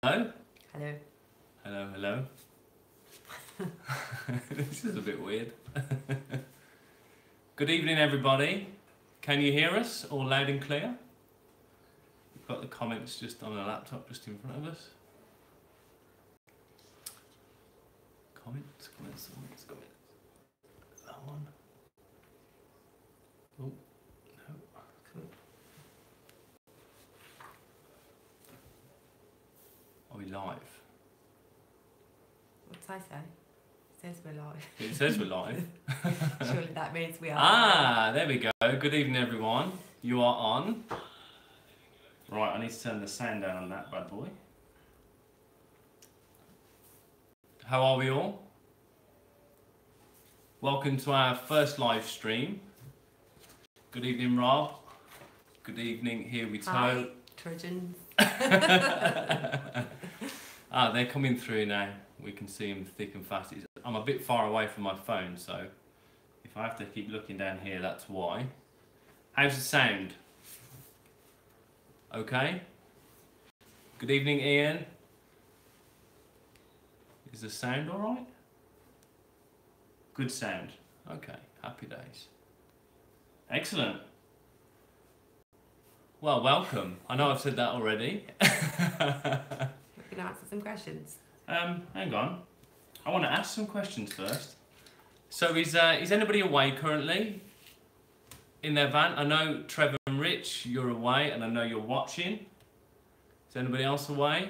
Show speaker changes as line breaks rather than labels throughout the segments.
Hello?
Hello.
Hello, hello. This is a bit weird. Good evening, everybody. Can you hear us all loud and clear? We've got the comments just on a laptop just in front of us. Comments. That one. Oh, no. Are we live?
What did I say? It says we're live.
It says we're live.
Surely that means we are.
Ah, there we go. Good evening, everyone. You are on. Right, I need to turn the sound down on that bad boy. How are we all? Welcome to our first live stream. Good evening, Rob. Good evening, Here We Toe.
Hi, Trojans.
Ah, they're coming through now. We can see them thick and fast. I'm a bit far away from my phone, so if I have to keep looking down here, that's why. How's the sound? Okay. Good evening, Ian. Is the sound all right? Good sound. Okay, happy days. Excellent. Well, welcome. I know I've said that already.
We can answer some questions.
Hang on. I want to ask some questions first. So is anybody away currently in their van? I know Trevor and Rich, you're away, and I know you're watching. Is anybody else away?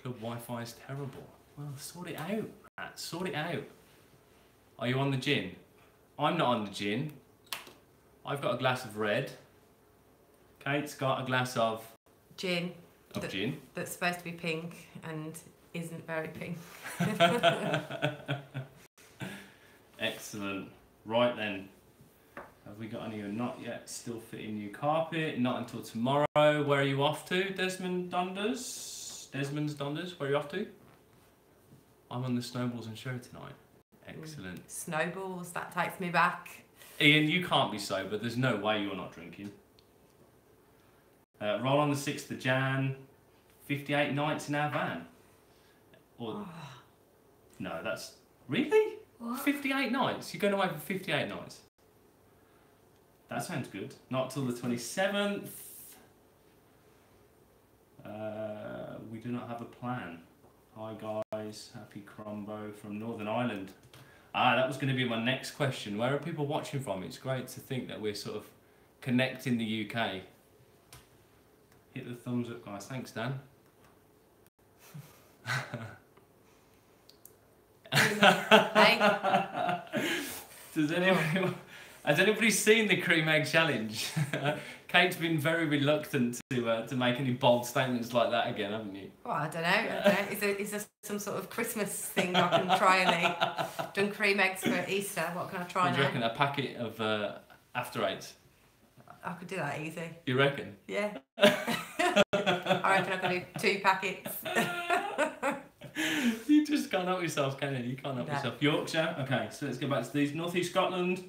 Club Wi-Fi is terrible. Well, sort it out, Matt. Sort it out. Are you on the gin? I'm not on the gin. I've got a glass of red. Kate's got a glass of
Gin.
gin.
That's supposed to be pink and isn't very pink.
Excellent. Right then. Have we got any who are not yet? Still fitting new carpet. Not until tomorrow. Where are you off to? Desmond's Donders. Where are you off to? I'm on the Snowballs and Show tonight. Excellent.
Snowballs, that takes me back.
Ian, you can't be sober. There's no way you're not drinking. Roll on the 6th of Jan. 58 nights in our van. Or, no, that's... Really?
What?
58 nights? You're going away for 58 nights? That sounds good. Not till the 27th. We do not have a plan. Hi guys, happy Crombo from Northern Ireland. Ah, that was going to be my next question. Where are people watching from? It's great to think that we're sort of connecting the UK. Hit the thumbs up, guys. Thanks, Dan. Has anybody seen the cream egg challenge? Kate's been very reluctant to make any bold statements like that again, haven't you?
Well, I don't know. Is there some sort of Christmas thing I can try and eat? Done cream eggs for Easter. What can I try
What
now?
do you reckon? A packet of After Eights?
I could do that easy.
You reckon?
Yeah. I reckon I could do 2 packets.
You just can't help yourself, can you? You can't help
No.
yourself. Yorkshire. Okay, so let's go back to these. North East Scotland.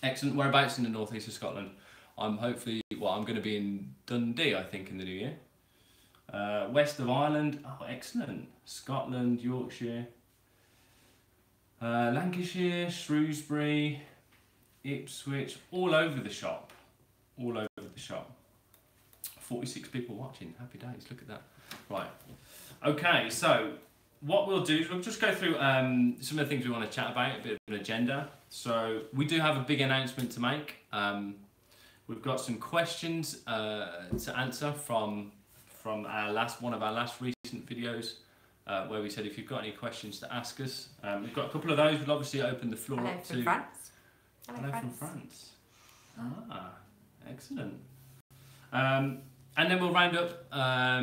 Excellent. Whereabouts in the North East of Scotland? I'm going to be in Dundee, I think, in the new year. West of Ireland. Oh, excellent. Scotland, Yorkshire, Lancashire, Shrewsbury, Ipswich. All over the shop. All over the shop. 46 people watching. Happy days. Look at that. Right. Okay, so what we'll do is we'll just go through some of the things we want to chat about, a bit of an agenda. So we do have a big announcement to make. We've got some questions to answer from our one of our last recent videos where we said if you've got any questions to ask us. We've got a couple of those. We'll obviously open the floor up to...
France.
Hello from France. Ah, excellent. And then we'll round up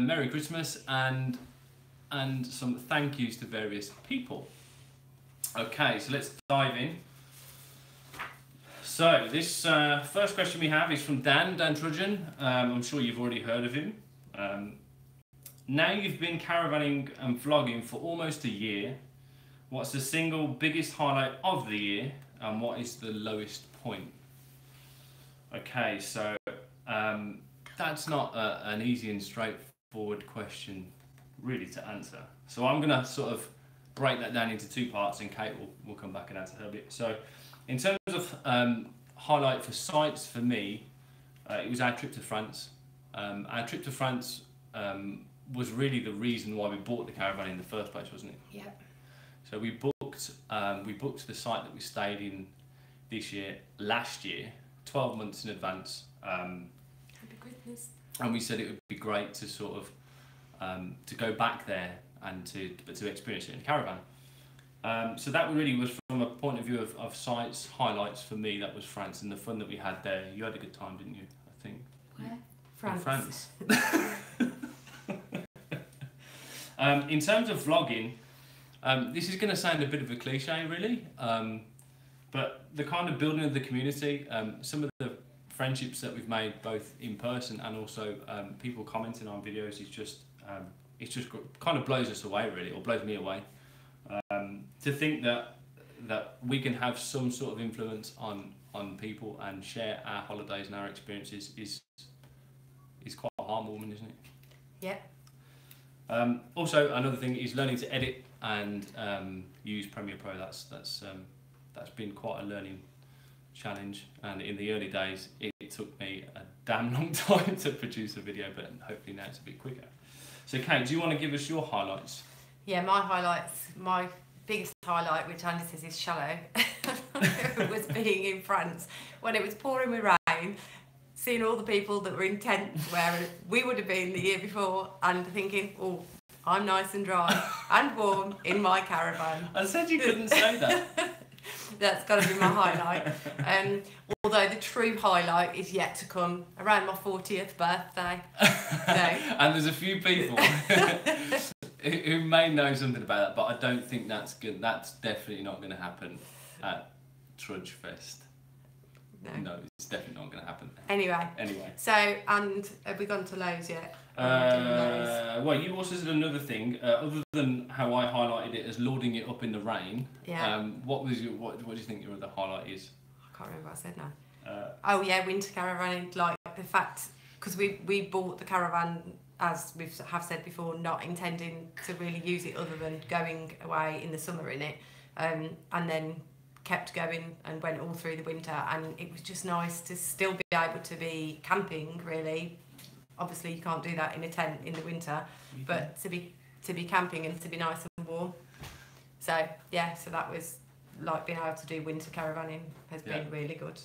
Merry Christmas and some thank yous to various people. Okay, so let's dive in. So this first question we have is from Dan Trudgeon. I'm sure you've already heard of him. Now you've been caravanning and vlogging for almost a year. What's the single biggest highlight of the year and what is the lowest point? Okay, so that's not an easy and straightforward question really to answer. So I'm going to sort of break that down into 2 parts, and Kate will come back and answer her bit. So in terms of highlight for sites for me, it was our trip to France. Our trip to France was really the reason why we bought the caravan in the first place, wasn't it?
Yeah.
So we booked the site that we stayed in last year, 12 months in advance.
Happy Christmas.
And we said it would be great to sort of to go back there and to experience it in a caravan. So that really was from a point of view of sites, highlights for me. That was France and the fun that we had there. You had a good time, didn't you? I think.
Where? France.
In France. In terms of vlogging, this is going to sound a bit of a cliche, really, but the kind of building of the community, some of the friendships that we've made both in person and also people commenting on videos is just kind of blows us away, really, or blows me away. To think that we can have some sort of influence on people and share our holidays and our experiences is quite heartwarming, isn't it?
Yeah.
Also, another thing is learning to edit and use Premiere Pro. That's been quite a learning challenge, and in the early days it took me a damn long time to produce a video, but hopefully now it's a bit quicker. So Kate, do you want to give us your highlights?
Yeah, my biggest highlight, which Andy says is shallow, was being in France when it was pouring with rain, seeing all the people that were in tents where we would have been the year before, and thinking, oh, I'm nice and dry and warm in my caravan.
I said you couldn't say that.
That's got to be my highlight. Although the true highlight is yet to come around my 40th birthday. So.
And there's a few people who may know something about that, but I don't think that's good. That's definitely not going to happen at Trudge Fest. No, it's definitely not going to happen.
Anyway. So, and have we gone to Lowe's yet?
Well, you also said another thing, other than how I highlighted it as loading it up in the rain.
Yeah.
What do you think your other highlight is?
I can't remember what I said now. Oh yeah, winter caravan. Like the fact, because we bought the caravan, as we have said before, not intending to really use it other than going away in the summer in it, and then kept going and went all through the winter, and it was just nice to still be able to be camping, really. Obviously you can't do that in a tent in the winter, but to be camping and to be nice and warm. So yeah, so that was like being able to do winter caravanning has been really good.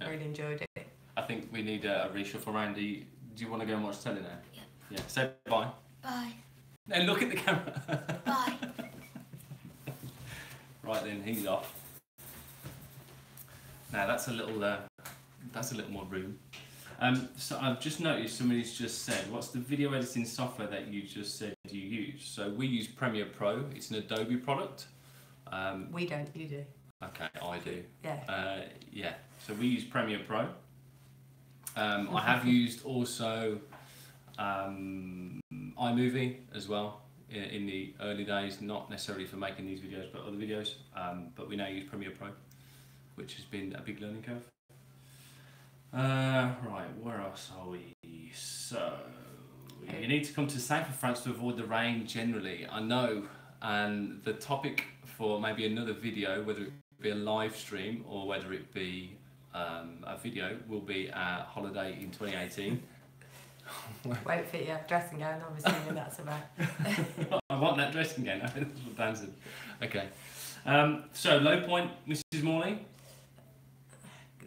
I really enjoyed it.
I think we need a reshuffle around. Do you want to go and watch telly now?
Yeah.
Yeah. Say bye.
Bye.
And look at the camera.
Bye.
Right then, he's off. Now that's a little more room. So I've just noticed somebody's just said, what's the video editing software that you just said you use? So we use Premiere Pro. It's an Adobe product.
We don't, you do.
Okay, I do.
Yeah.
Yeah. So we use Premiere Pro. I have used also iMovie as well in the early days, not necessarily for making these videos, but other videos. But we now use Premiere Pro, which has been a big learning curve. Right, where else are we? So, you need to come to south of France to avoid the rain generally. I know, and the topic for maybe another video, whether it be a live stream or whether it be a video, will be our holiday in 2018.
Won't fit your dressing gown, I'm assuming that's about.
I want that dressing gown, that's what Dan said. Okay. So, low point, Mrs. Morley?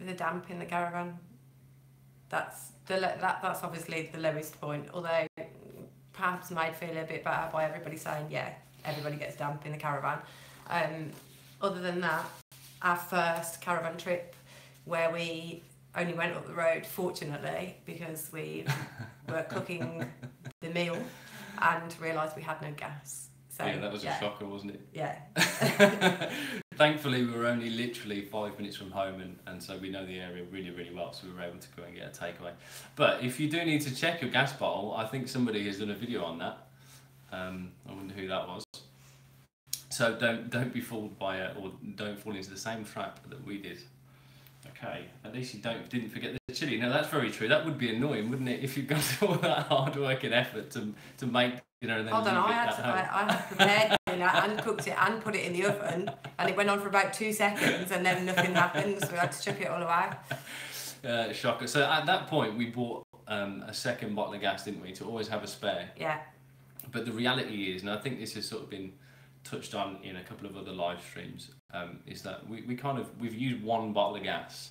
The damp in the caravan. That's obviously the lowest point, although perhaps made feel a bit better by everybody saying, yeah, everybody gets damp in the caravan. Other than that, our first caravan trip, where we only went up the road, fortunately, because we were cooking the meal and realised we had no gas. So,
yeah, that was a shocker, wasn't it?
Yeah.
Thankfully, we were only literally 5 minutes from home, and so we know the area really, really well, so we were able to go and get a takeaway. But if you do need to check your gas bottle, I think somebody has done a video on that. I wonder who that was. So don't be fooled by it, or don't fall into the same trap that we did. Okay, at least you didn't forget the chili. Now that's very true. That would be annoying, wouldn't it, if you've got all that hard work and effort to make dinner and then
Hold on,
leave
I
it
had
at home.
I had prepared dinner and cooked it and put it in the oven, and it went on for about 2 seconds, and then nothing happened, so we had to chuck it all away.
Shocker. So at that point, we bought a second bottle of gas, didn't we, to always have a spare.
Yeah.
But the reality is, and I think this has sort of been touched on in a couple of other live streams, is that we've used one bottle of gas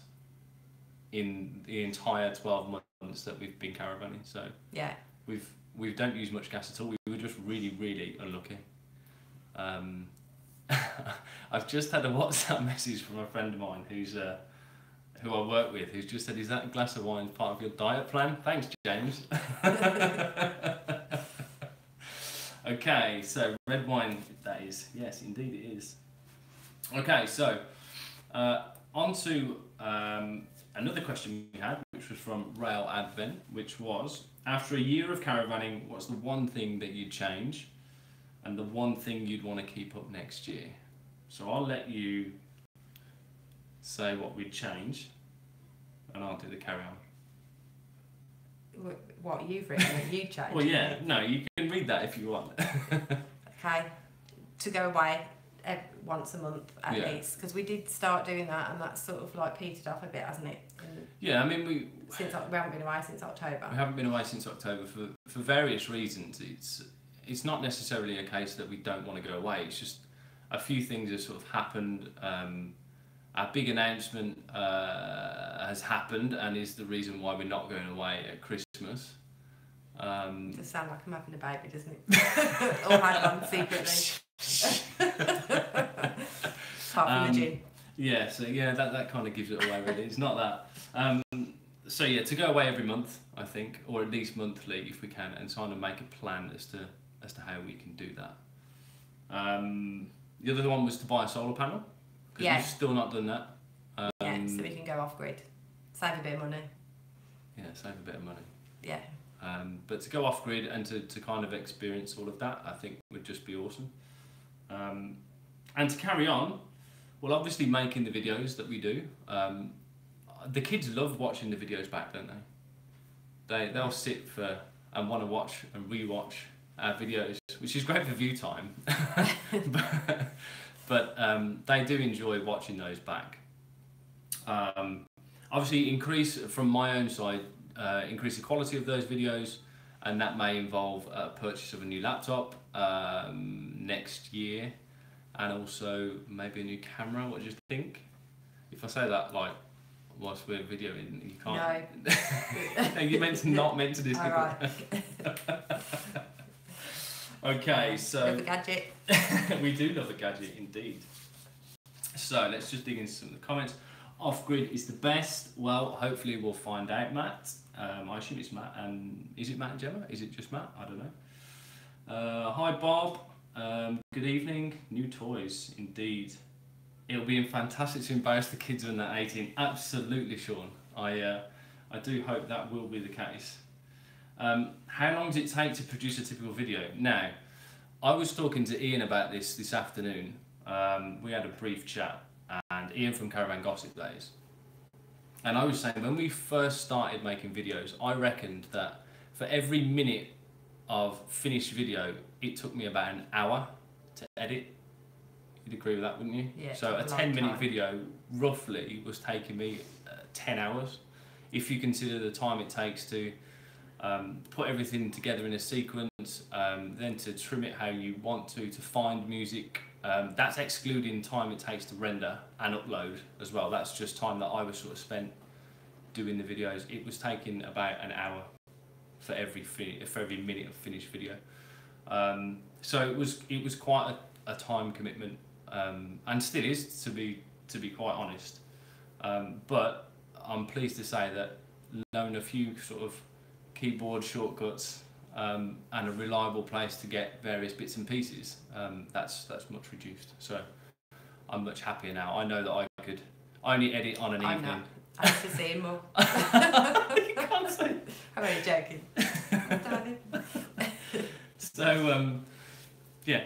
in the entire 12 months that we've been caravanning. So
yeah,
we don't use much gas at all. We were just really unlucky. I've just had a WhatsApp message from a friend of mine who I work with, who's just said, "Is that glass of wine part of your diet plan?" Thanks, James. Okay, so red wine, that is. Yes, indeed it is. Okay, so on to another question we had, which was from Rail Advent, which was, after a year of caravanning, what's the one thing that you'd change and the one thing you'd want to keep up next year? So I'll let you say what we'd change, and I'll do the carry on.
What you've written that you changed?
Well, yeah, no, you can read that if you want.
Okay, to go away once a month at least, because we did start doing that, and that's sort of like petered off a bit, hasn't it?
Yeah, I mean we
haven't been away since October.
We haven't been away since October for various reasons. It's not necessarily a case that we don't want to go away. It's just a few things have sort of happened. Our big announcement has happened and is the reason why we're not going away at Christmas.
It does sound like I'm having a baby, doesn't it? Or had one secretly. Apart from the gin.
Yeah, so that kind of gives it away really. It's not that. So yeah, to go away every month, I think, or at least monthly if we can, and kind of make a plan as to how we can do that. The other one was to buy a solar panel. Because we've still not done that.
Yeah, so we can go off grid. Save a bit of money.
Yeah, save a bit of money.
Yeah.
But to go off grid and to kind of experience all of that, I think would just be awesome. And to carry on, well, obviously making the videos that we do. The kids love watching the videos back, don't they? They'll sit and want to watch and re-watch our videos, which is great for view time. But they do enjoy watching those back. Obviously, increase from my own side, increase the quality of those videos, and that may involve a purchase of a new laptop next year, and also maybe a new camera. What do you think? If I say that like whilst we're videoing, you can't. No. You're not meant to do.
All right.
Okay, so
love a gadget.
We do love a gadget indeed. So let's just dig into some of the comments. Off grid is the best. Well, hopefully we'll find out, Matt. I assume it's Matt. And is it Matt and Gemma? Is it just Matt? I don't know. Hi Bob. Good evening. New toys, indeed. It'll be fantastic to embarrass the kids when they're 18. Absolutely, Sean. I do hope that will be the case. How long does it take to produce a typical video? Now, I was talking to Ian about this afternoon. We had a brief chat, and Ian from Caravan Gossip Days. And I was saying, when we first started making videos, I reckoned that for every minute of finished video, it took me about an hour to edit. You'd agree with that, wouldn't you?
Yeah.
So a 10-minute video, roughly, was taking me 10 hours. If you consider the time it takes to put everything together in a sequence, then to trim it how you want to find music. That's excluding time it takes to render and upload as well. That's just time that I was sort of spent doing the videos. It was taking about an hour for every minute of finished video. So it was quite a time commitment, and still is, to be quite honest. But I'm pleased to say that knowing a few sort of keyboard shortcuts and a reliable place to get various bits and pieces, that's much reduced. So I'm much happier now. I know that I could only edit on an evening.
I have to see him more.
You can't say.
I'm only joking.
So yeah,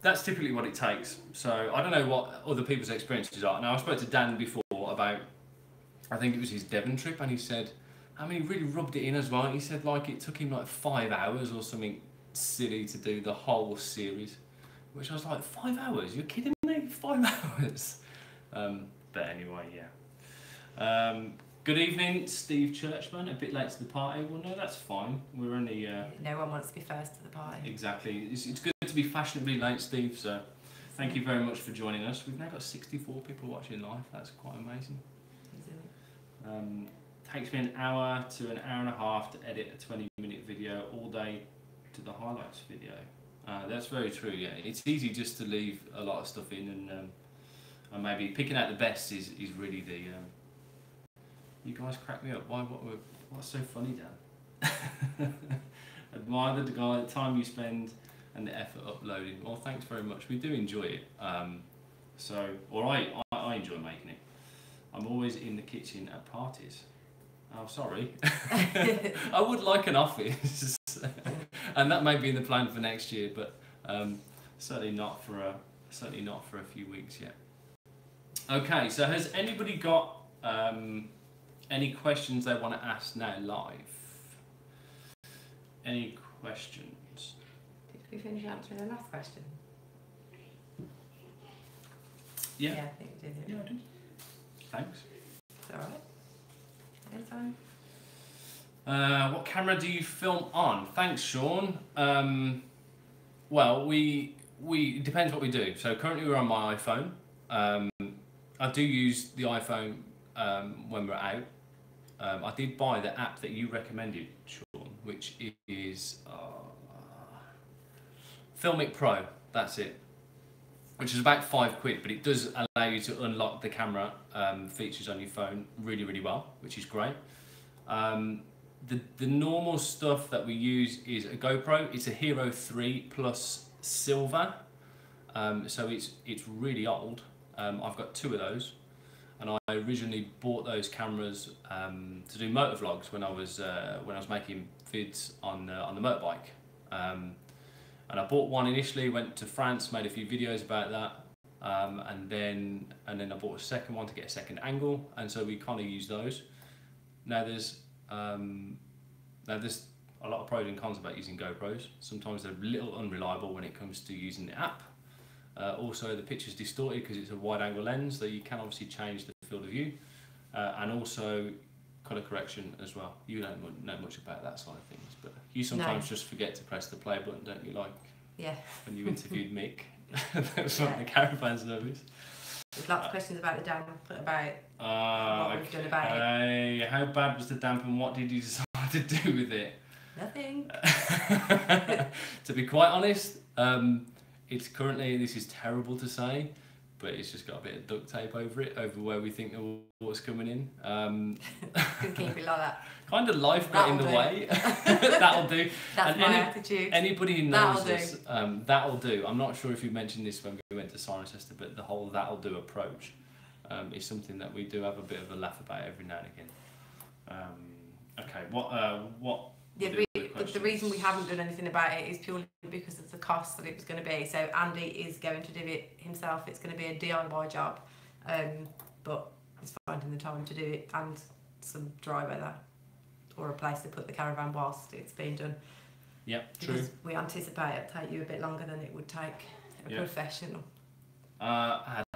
that's typically what it takes. So I don't know what other people's experiences are. Now, I spoke to Dan before about I think it was his Devon trip, and he said, I mean, he really rubbed it in as well. He said like it took him like 5 hours or something silly to do the whole series, which I was like, 5 hours? You're kidding me? 5 hours? But anyway, yeah. Good evening, Steve Churchman. A bit late to the party. Well, no, that's fine. We're only...
No one wants to be first to the party.
Exactly. It's good to be fashionably late, Steve, so thank you very much for joining us. We've now got 64 people watching live. That's quite amazing. Takes me an hour to an hour and a half to edit a 20-minute video all day to the highlights video. That's very true, yeah. It's easy just to leave a lot of stuff in and maybe picking out the best is really the... You guys crack me up. What's so funny, Dan? Admire the time you spend and the effort uploading. Well, thanks very much. We do enjoy it. I enjoy making it. I'm always in the kitchen at parties. Oh, sorry. I would like an office, and that may be in the plan for next year, but certainly not for a few weeks yet. Okay, so has anybody got any questions they want to ask now live? Any questions?
Did we finish answering the last question?
Yeah.
Yeah, I think we did.
Yeah, I did. Thanks.
It's alright. Anytime.
What camera do you film on? Thanks, Sean. Well, it depends what we do. So currently we're on my iPhone. I do use the iPhone when we're out. I did buy the app that you recommended, Sean, which is Filmic Pro. That's it. Which is about £5, but it does allow you to unlock the camera features on your phone really, really well, which is great. The normal stuff that we use is a GoPro. It's a Hero 3 Plus Silver, so it's really old. I've got 2 of those, and I originally bought those cameras to do motor vlogs when I was making vids on the motorbike. And I bought one initially, went to France, made a few videos about that, and then I bought a second one to get a second angle, and so we kind of use those. Now there's a lot of pros and cons about using GoPros. Sometimes they're a little unreliable when it comes to using the app. Also, the picture's distorted because it's a wide-angle lens, so you can obviously change the field of view, and also colour correction as well. You don't know much about that side of things, but you sometimes just forget to press the play button, don't you? Like when you interviewed Mick, that was on the caravan service.
There's lots of questions about the damp, about what we've done about it.
How bad was the damp and what did you decide to do with it?
Nothing.
To be quite honest, it's currently, this is terrible to say, but it's just got a bit of duct tape over it, over where we think the water's coming in.
Can keep it like that.
Kind of life got in the way. That'll do.
That's my attitude.
Anybody who knows this, that'll do. I'm not sure if you mentioned this when we went to Cirencester, but the whole that'll do approach is something that we do have a bit of a laugh about every now and again. Okay, what?
Yeah, the reason we haven't done anything about it is purely because of the cost that it was going to be. So Andy is going to do it himself. It's going to be a DIY job, but it's finding the time to do it and some dry weather or a place to put the caravan whilst it's being done.
Yep,
because
true.
We anticipate it'll take you a bit longer than it would take a professional.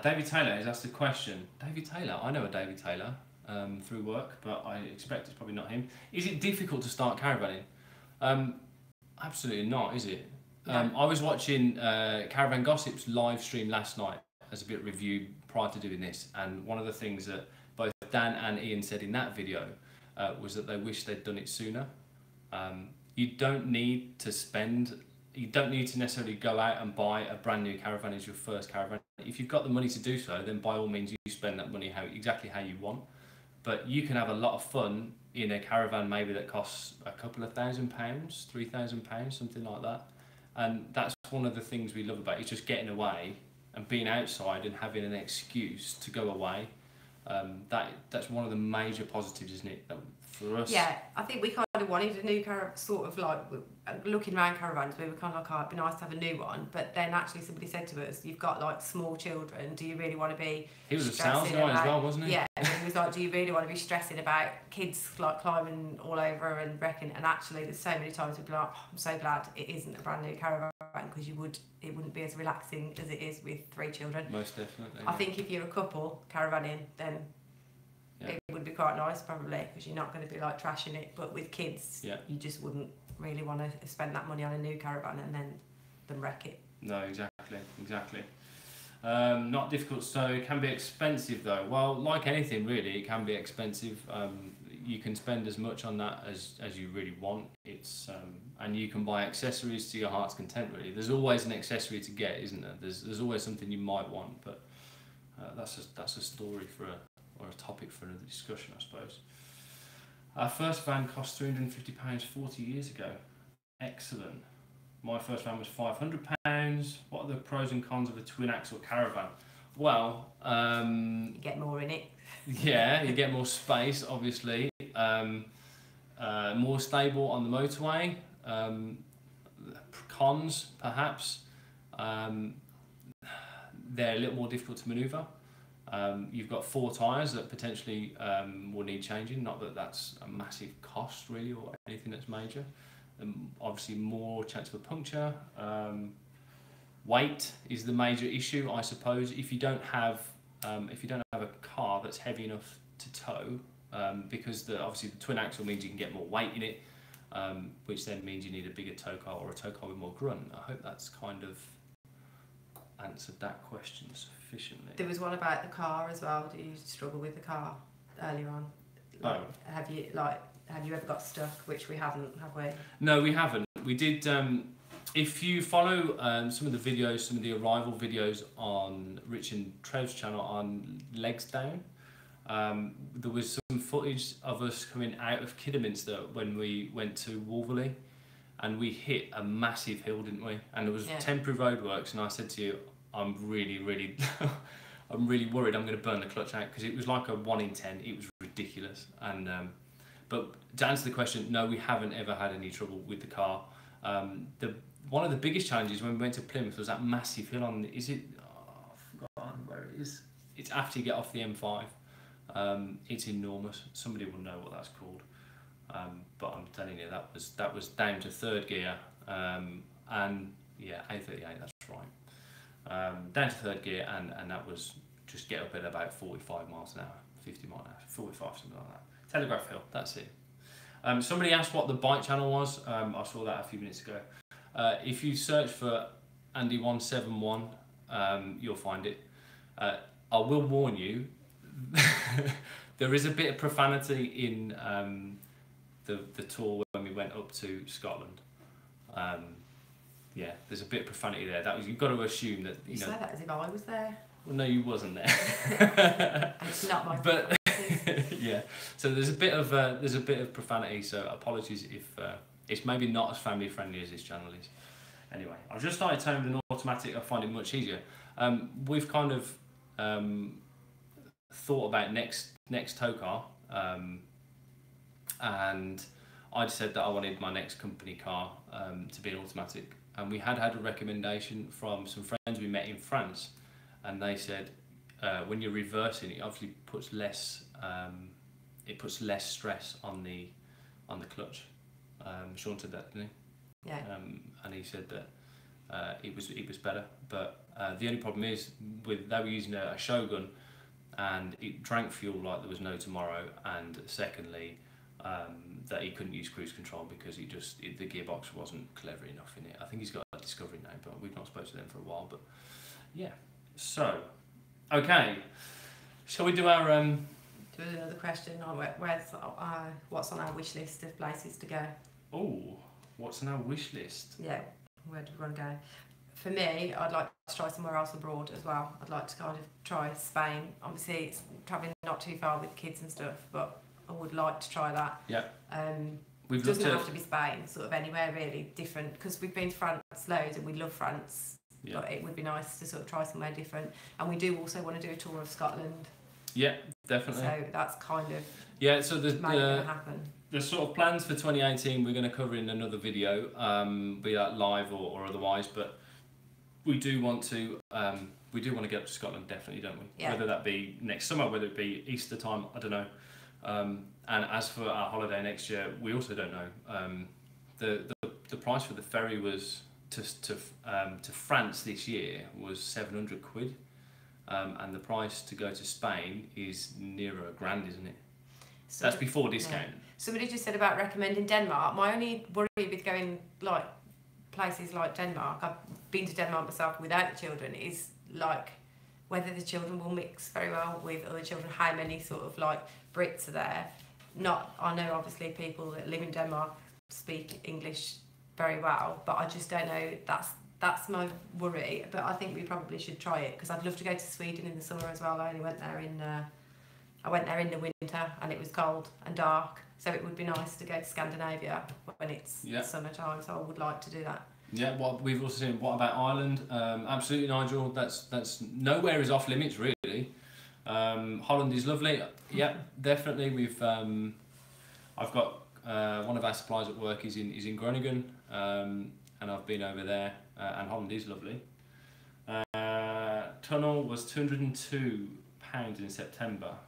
David Taylor has asked a question. David Taylor, I know a David Taylor. Through work, but I expect it's probably not him. Is it difficult to start caravanning? Absolutely not, is it?
No.
I was watching Caravan Gossip's live stream last night as a bit of review prior to doing this, and one of the things that both Dan and Ian said in that video was that they wish they'd done it sooner. You don't need to necessarily go out and buy a brand new caravan as your first caravan. If you've got the money to do so, then by all means you spend that money exactly how you want. But you can have a lot of fun in a caravan maybe that costs a couple of £1,000, £3,000, something like that. And that's one of the things we love about it, is just getting away and being outside and having an excuse to go away. That's one of the major positives, isn't it, for us.
Yeah, I think we kind of wanted a new caravan, sort of like looking around caravans, we were kind of like, oh, it'd be nice to have a new one. But then actually somebody said to us, you've got like small children, do you really want to be
He was a sales guy as well, wasn't he?
Yeah, and he was like, do you really want to be stressing about kids like climbing all over and wrecking? And actually there's so many times we'd be like, oh, I'm so glad it isn't a brand new caravan, because it wouldn't be as relaxing as it is with 3 children.
Most definitely.
I think if you're a couple caravanning, then it would be quite nice probably, because you're not going to be like trashing it. But with kids, you just wouldn't really want to spend that money on a new caravan and then wreck it.
No, exactly. Not difficult, so it can be expensive though. Well, like anything really, it can be expensive. You can spend as much on that as you really want. It's and you can buy accessories to your heart's content really. There's always an accessory to get, isn't there? There's always something you might want, but that's a story for a topic for another discussion, I suppose. Our first van cost £350 40 years ago. Excellent. My first van was £500. What are the pros and cons of a twin axle caravan? Well,
you get more in it.
Yeah, you get more space, obviously. More stable on the motorway. Cons, perhaps. They're a little more difficult to manoeuvre. You've got 4 tyres that potentially will need changing. Not that that's a massive cost really, or anything that's major. Obviously, more chance of a puncture. Weight is the major issue, I suppose. If you don't have a car that's heavy enough to tow, because obviously the twin axle means you can get more weight in it, which then means you need a bigger tow car or a tow car with more grunt. I hope that's kind of answered that question sufficiently.
There was one about the car as well. Do you struggle with the car earlier on? Like, have you ever got stuck? Which we haven't, have we?
No, we haven't. We did. If you follow some of the videos, some of the arrival videos on Rich and Trev's channel on Legs Down, there was some footage of us coming out of Kidderminster when we went to Wolverley, and we hit a massive hill, didn't we? And there was temporary roadworks, and I said to you, I'm really I'm really worried I'm going to burn the clutch out, because it was like a 1 in 10. It was ridiculous. And but to answer the question, no, we haven't ever had any trouble with the car. One of the biggest challenges when we went to Plymouth was that massive hill on. I've forgotten where it is. It's after you get off the M5. It's enormous. Somebody will know what that's called. But I'm telling you, that was down to 3rd gear, and yeah, A38. That's right. Down to 3rd gear, and that was just get up at about 45 miles an hour, 50 miles an hour, 45, something like that. Telegraph Hill, that's it. Somebody asked what the bike channel was. I saw that a few minutes ago. If you search for Andy171, you'll find it. I will warn you, there is a bit of profanity in the tour when we went up to Scotland. Yeah, there's a bit of profanity there. You've got to assume that you know.
Say that as if I was there.
Well, no, you wasn't there.
It's not my.
But yeah, so there's a bit of profanity. So apologies if it's maybe not as family friendly as this channel is. Anyway, I've just started towing with an automatic. I find it much easier. We've kind of thought about next tow car, and I'd said that I wanted my next company car to be an automatic, and we had a recommendation from some friends we met in France, and they said when you're reversing, it obviously puts less stress on the clutch. Sean said that, didn't he?
Yeah.
And he said that it was better, but the only problem is they were using a Shogun, and it drank fuel like there was no tomorrow, and secondly, that he couldn't use cruise control because the gearbox wasn't clever enough in it. I think he's got a Discovery now, but we've not spoken to them for a while. But yeah, so okay, shall we do our
Do another question on what's on our wish list of places to go?
Oh, what's on our wish list?
Yeah, where do we want to go? For me, I'd like to try somewhere else abroad as well. I'd like to kind of try Spain. Obviously, it's travelling not too far with kids and stuff, but I would like to try that.
Yeah.
It doesn't have to be Spain, sort of anywhere really different, because we've been to France loads and we love France, but it would be nice to sort of try somewhere different. And we do also want to do a tour of Scotland.
Yeah, definitely.
So that's kind of
Yeah, so
gonna happen.
The sort of plans for 2018 we're going to cover in another video, be that live or otherwise. But we do want to get up to Scotland, definitely, don't we?
Yeah.
Whether that be next summer, whether it be Easter time, I don't know. And as for our holiday next year, we also don't know. The price for the ferry was to France this year was £700, and the price to go to Spain is nearer £1,000, isn't it? So that's before discount. Yeah.
Somebody just said about recommending Denmark. My only worry with going like places like Denmark, I've been to Denmark myself without the children, is like whether the children will mix very well with other children, how many sort of like Brits are there. I know obviously people that live in Denmark speak English very well, but I just don't know, that's my worry. But I think we probably should try it, because I'd love to go to Sweden in the summer as well. I only went there in the winter and it was cold and dark, so it would be nice to go to Scandinavia when it's summertime, so I would like to do that. Yeah,
well, we've also seen, what about Ireland? Absolutely, Nigel, that's nowhere is off limits, really. Holland is lovely. Yeah, definitely. I've got one of our suppliers at work is in Groningen, and I've been over there, and Holland is lovely. Tunnel was £202 in September.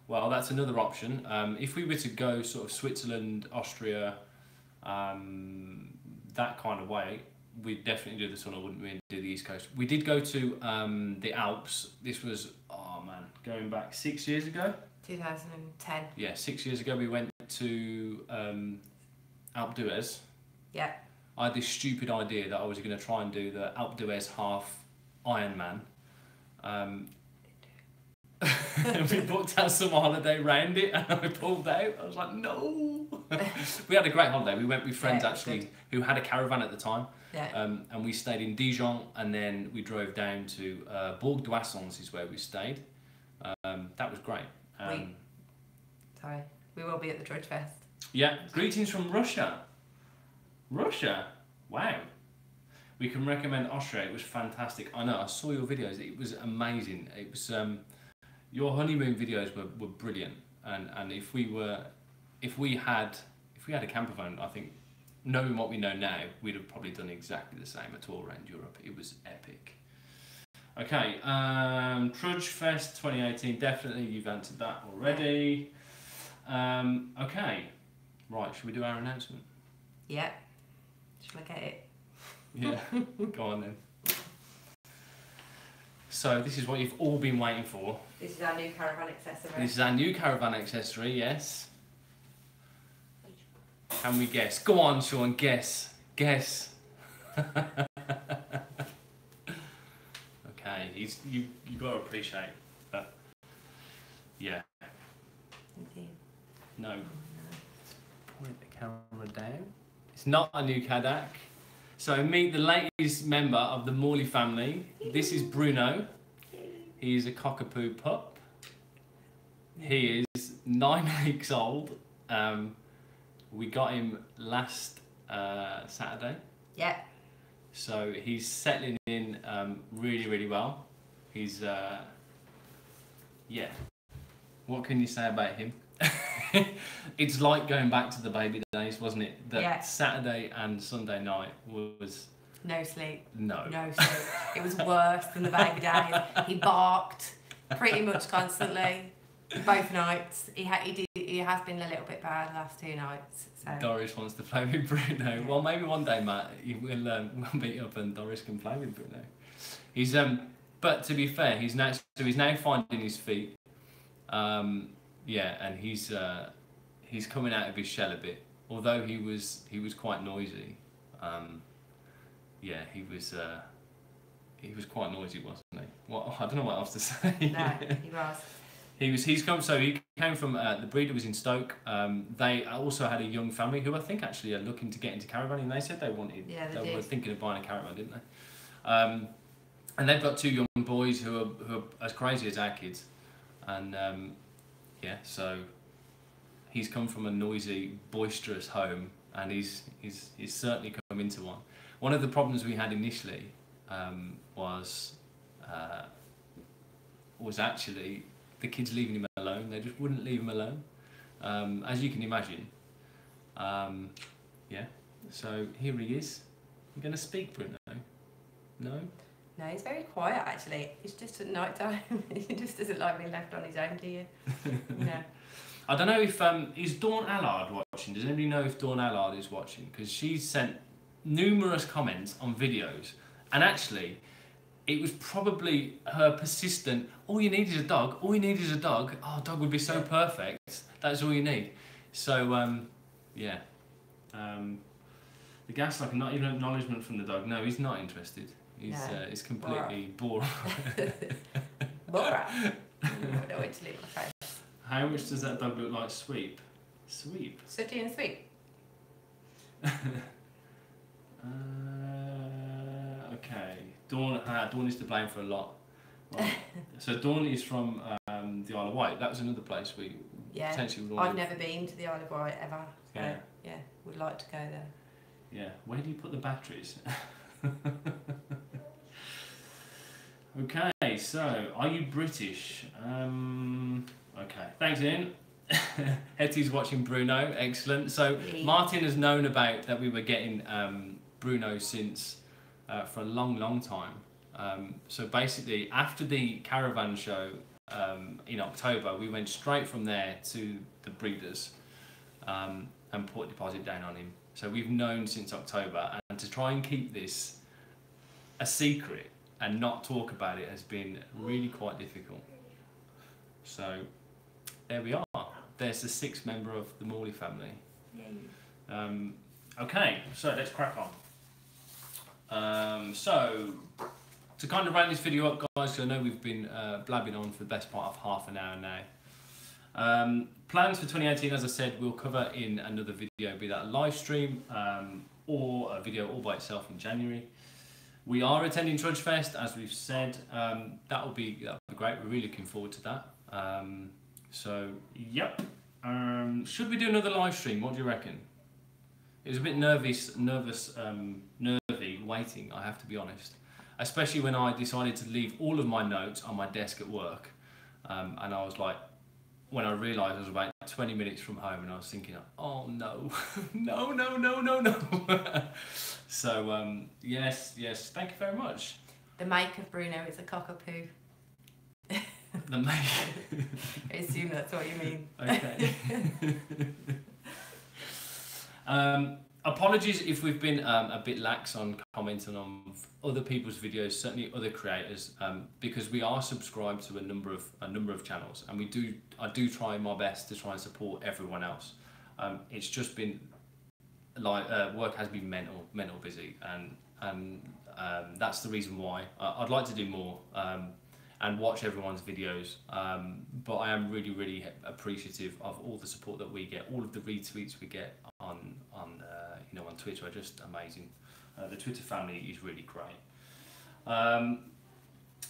Well, that's another option. If we were to go sort of Switzerland, Austria, that kind of way, we'd definitely do the tunnel, wouldn't we, and do the East Coast. We did go to the Alps. This was, going back 6 years ago.
2010.
Yeah, 6 years ago we went to Alpe d'Huez.
Yeah.
I had this stupid idea that I was going to try and do the Alpe d'Huez half Ironman. We booked our summer holiday round it, and I pulled out. I was like, no. We had a great holiday. We went with friends actually who had a caravan at the time.
Yeah.
And we stayed in Dijon, and then we drove down to Bourg d'Oissons is where we stayed. That was great.
We will be at the Drudge Fest.
Yeah. Greetings from Russia. Russia. Wow. We can recommend Austria. It was fantastic. I know. I saw your videos. It was amazing. It was. Your honeymoon videos were brilliant, and if we had a camper van, I think, knowing what we know now, we'd have probably done exactly the same at all around Europe. It was epic. Okay, Trudge Fest 2018, definitely, you've answered that already. Okay, right, should we do our announcement?
Yeah. Shall I get it?
Yeah, go on then. So this is what you've all been waiting for.
This is our new caravan accessory.
This is our new caravan accessory, yes. Can we guess? Go on, Sean, guess. Guess. Okay, you got to appreciate that. Yeah. No. Point the camera down. It's not a new Cadillac. So meet the latest member of the Morley family. This is Bruno. He is a cockapoo pup. He is 9 weeks old. We got him last Saturday.
Yeah.
So he's settling in really, really well. He's, yeah. What can you say about him? It's like going back to the baby days, wasn't it? That Saturday and Sunday night was...
No sleep.
No.
No sleep. It was worse than the baby days. He barked pretty much constantly, both nights. He has been a little bit bad the last 2 nights. So.
Doris wants to play with Bruno. Well, maybe one day, Matt, we'll meet up and Doris can play with Bruno. He's but to be fair, he's now finding his feet. Yeah, and he's coming out of his shell a bit. Although he was quite noisy. Yeah, he was quite noisy, wasn't he? Well, I don't know what else to say.
No, he was.
He came from the breeder was in Stoke. They also had a young family who I think actually are looking to get into caravanning. They said they wanted.
Yeah,
they were thinking of buying a caravan, didn't they? And they've got 2 young boys who are as crazy as our kids, and yeah, so he's come from a noisy, boisterous home, and he's certainly come into one. One of the problems we had initially was actually the kids leaving him alone. They just wouldn't leave him alone. as you can imagine. Yeah, so here he is. You're going to speak, Bruno? No?
No, he's very quiet actually. It's just at night time. He just doesn't like being left on his own, do you? No.
I don't know if is Dawn Allard watching. Does anybody know if Dawn Allard is watching? Because she's sent numerous comments on videos, and actually, it was probably her persistent. All you need is a dog. All you need is a dog. Oh, a dog would be so perfect. That's all you need. So yeah. The gas, like, not even acknowledgement from the dog. No, he's not interested. He's completely bored.
Borat. No way to leave my face.
How much does that dog look like Sweep? Sweep?
Sooty and Sweep.
Okay. Dawn is to blame for a lot. Right. So Dawn is from the Isle of Wight. That was another place we potentially would want
I've never been to the Isle of Wight ever. So yeah, would like to go there.
Yeah. Where do you put the batteries? Okay, so are you British? Okay, thanks Ian. Hetty's watching Bruno, excellent. So Martin has known about that we were getting Bruno since for a long time. So basically after the caravan show in October, we went straight from there to the breeders and put a deposit down on him. So we've known since October, and to try and keep this a secret and not talk about it has been really quite difficult. So there we are. There's the sixth member of the Morley family. Yay. Okay, so let's crack on. So to kind of round this video up, guys, because I know we've been blabbing on for the best part of half an hour now. Plans for 2018, as I said, we'll cover in another video, be that a live stream or a video all by itself in January. We are attending Trudge Fest, as we've said. That'll be great. We're really looking forward to that. So, yep. Should we do another live stream? What do you reckon? It was a bit nervy waiting, I have to be honest. Especially when I decided to leave all of my notes on my desk at work. And I was like, when I realised I was about 20 minutes from home, and I was thinking, oh no, no. So, yes, thank you very much.
The make of Bruno is a cockapoo.
The make?
I assume that's what you mean.
Okay. Apologies if we've been a bit lax on commenting on other people's videos, certainly other creators, because we are subscribed to a number of channels, and I do try my best to try and support everyone else. It's just been like work has been mental busy, and that's the reason why I'd like to do more and watch everyone's videos. But I am really appreciative of all the support that we get, all of the retweets we get on Twitter are just amazing. The Twitter family is really great.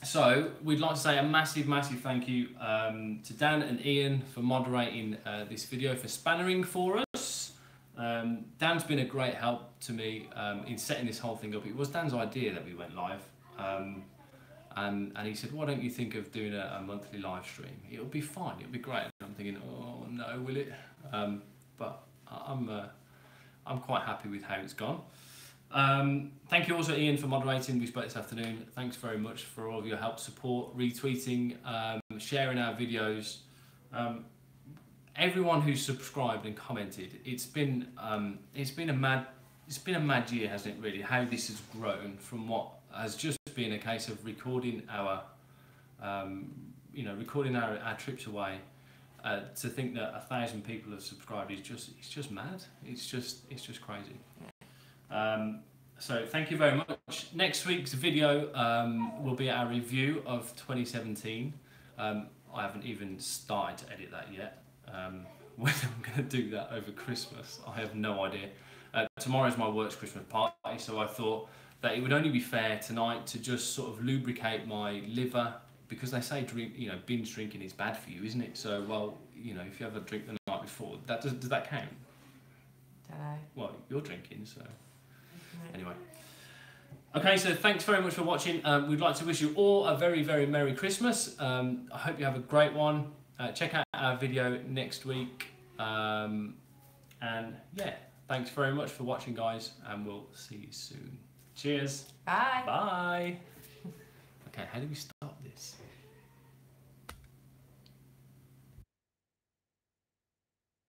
So we'd like to say a massive thank you to Dan and Ian for moderating this video, for spannering for us. Dan's been a great help to me in setting this whole thing up. It was Dan's idea that we went live, and he said, why don't you think of doing a monthly live stream? It'll be fun, it'll be great. And I'm thinking, oh no, will it? But I'm quite happy with how it's gone. Thank you also, Ian, for moderating. We spoke this afternoon. Thanks very much for all of your help, support, retweeting, sharing our videos. Everyone who's subscribed and commented. It's been a mad year, hasn't it? Really, how this has grown from what has just been a case of recording our trips away. To think that 1,000 people have subscribed is just mad. It's just crazy. So thank you very much. Next week's video will be our review of 2017. I haven't even started to edit that yet. Whether I'm going to do that over Christmas, I have no idea. Tomorrow's my work's Christmas party, so I thought that it would only be fair tonight to just sort of lubricate my liver, because they say binge drinking is bad for you, isn't it? So, well, if you have a drink the night before, does that count?
Don't know.
Well, you're drinking, so anyway. Okay, so thanks very much for watching. We'd like to wish you all a very Merry Christmas. I hope you have a great one. Check out our video next week. And yeah, thanks very much for watching, guys, and we'll see you soon. Cheers.
Bye.
Bye. Okay, how do we stop this?